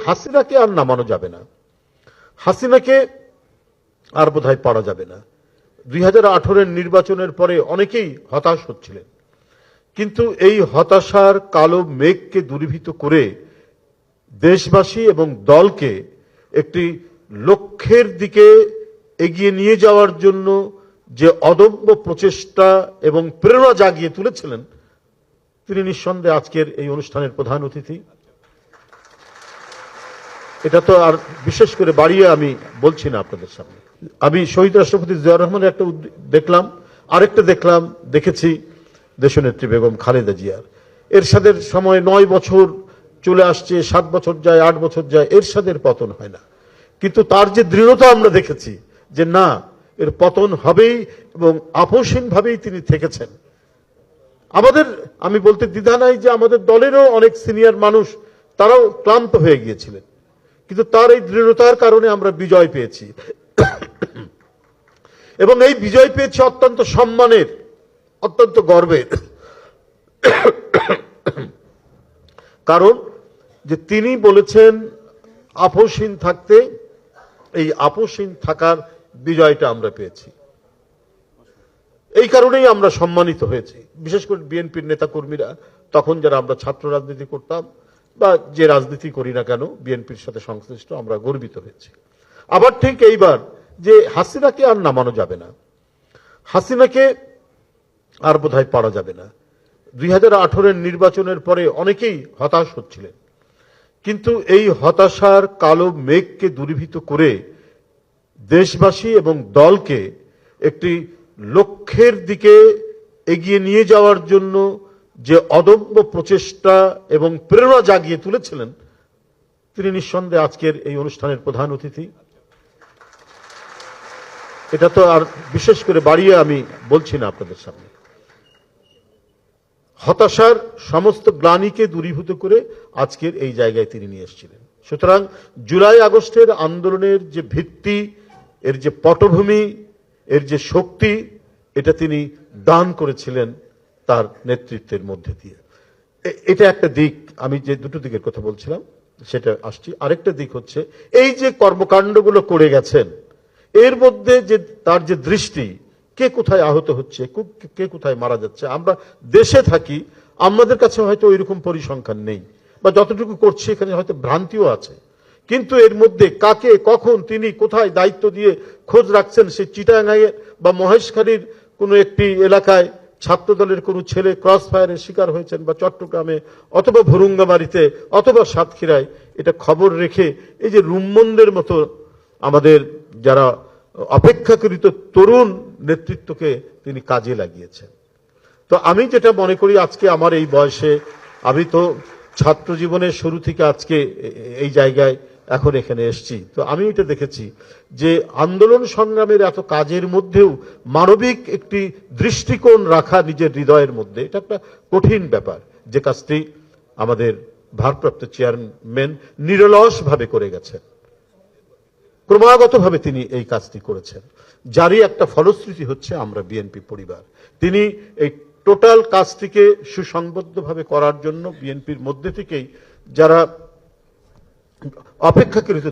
হাসিনাকে আর নামানো যাবে না, হাসিনাকে আর বোধহয় পারা যাবে না। 2018-এর নির্বাচনের পরে অনেকেই হতাশ হচ্ছিলেন, কিন্তু এই হতাশার কালো মেঘকে দূরীভূত করে দেশবাসী এবং দলকে একটি লক্ষ্যের দিকে এগিয়ে নিয়ে যাওয়ার জন্য যে অদম্য প্রচেষ্টা এবং প্রেরণা জাগিয়ে তুলেছিলেন, তিনি নিঃসন্দেহে আজকের এই অনুষ্ঠানের প্রধান অতিথি। এটা তো আর বিশেষ করে বাড়িয়ে আমি বলছি না আপনাদের সামনে। আমি শহীদ রাষ্ট্রপতি জিয়াউর রহমানের একটা দেখলাম, আরেকটা দেখেছি দেশনেত্রী বেগম খালেদা জিয়ার। এরশাদের সময় 9 বছর চলে আসছে, 7 বছর যায়, 8 বছর যায়, এরশাদের পতন হয় না, কিন্তু তার যে দৃঢ়তা আমরা দেখেছি যে না, এর পতন হবেই, এবং আপোষহীনভাবেই তিনি থেকেছেন। আমি বলতে দ্বিধা নাই যে আমাদের দলেরও অনেক সিনিয়র মানুষ তারাও ক্লান্ত হয়ে গিয়েছিলেন, কিন্তু তার এই দৃঢ়তার কারণে আমরা বিজয় পেয়েছি, এবং এই বিজয় পেয়েছি অত্যন্ত সম্মানের, অত্যন্ত গর্বের। কারণ যে তিনি বলেছেন আপোষহীন থাকতে, এই আপোষহীন থাকার বিজয়টা আমরা পেয়েছি। এই কারণেই আমরা সম্মানিত হয়েছি, বিশেষ করে বিএনপির নেতা কর্মীরা, তখন যারা আমরা ছাত্র রাজনীতি করতাম বা যে রাজনীতি করি না কেন বিএনপির সাথে সংশ্লিষ্ট, আমরা গর্বিত হয়েছি। আবার ঠিক এইবার যে হাসিনাকে আর নামানো যাবে না, হাসিনাকে আর বোধহয় পারা যাবে না। 2018-এর নির্বাচনের পরে অনেকেই হতাশ হচ্ছিলেন, কিন্তু এই হতাশার কালো মেঘকে দূরীভূত করে দেশবাসী এবং দলকে একটি লক্ষ্যের দিকে এগিয়ে নিয়ে যাওয়ার জন্য যে অদম্য প্রচেষ্টা এবং প্রেরণা জাগিয়ে তুলেছিলেন, তিনি নিঃসন্দেহে আজকের এই অনুষ্ঠানের প্রধান অতিথি। এটা তো আর বিশেষ করে বাড়িয়ে আমি বলছি না আপনাদের সামনে। হতাশার সমস্ত গ্লানিকে দূরীভূত করে আজকের এই জায়গায় তিনি নিয়ে এসেছিলেন। সুতরাং জুলাই আগস্টের আন্দোলনের যে ভিত্তি, এর যে পটভূমি, এর যে শক্তি, এটা তিনি দান করেছিলেন তার নেতৃত্বের মধ্যে দিয়ে। এটা একটা দিক। আমি যে দুটো দিকের কথা বলছিলাম সেটা আসছি। আরেকটা দিক হচ্ছে এই যে কর্মকাণ্ডগুলো করে গেছেন, এর মধ্যে যে তার যে দৃষ্টি, কে কোথায় আহত হচ্ছে, কে কোথায় মারা যাচ্ছে, আমরা দেশে থাকি, আমাদের কাছে হয়তো ওইরকম পরিসংখ্যান নেই, বা যতটুকু করছে এখানে হয়তো ভ্রান্তিও আছে, কিন্তু এর মধ্যে কাকে কখন তিনি কোথায় দায়িত্ব দিয়ে খোঁজ রাখছেন, সে চিটাগাংয়ে বা মহেশখালীর কোনো একটি এলাকায় ছাত্রদলের কোনো ছেলে ক্রস ফায়ারের শিকার হয়েছেন, বা চট্টগ্রামে অথবা ভুরুঙ্গামারীতে অথবা সাতক্ষীরায়, এটা খবর রেখে এই যে রুম্মনদের মতো আমাদের যারা অপেক্ষাকৃত তরুণ নেতৃত্বকে তিনি কাজে লাগিয়েছেন। তো আমি যেটা মনে করি, আজকে আমার এই বয়সে, আমি তো ছাত্র জীবনের শুরু থেকে আজকে এই জায়গায় এখন এখানে এসেছি, তো আমি এটা দেখেছি যে আন্দোলন সংগ্রামের এত কাজের মধ্যেও মানবিক একটি দৃষ্টিকোণ রাখা নিজের হৃদয়ের মধ্যে, এটা একটা কঠিন ব্যাপার, যে কাজটি আমাদের ভারপ্রাপ্ত চেয়ারম্যান নিরলসভাবে করে গেছেন। ক্রমাগতভাবে তিনি এই কাজটি করেছেন, যারই একটা ফলশ্রুতি হচ্ছে আমরা বিএনপি পরিবার। তিনি এই টোটাল কাজটিকে সুসংবদ্ধভাবে করার জন্য বিএনপির মধ্যে থেকেই যারা অপেক্ষাকৃত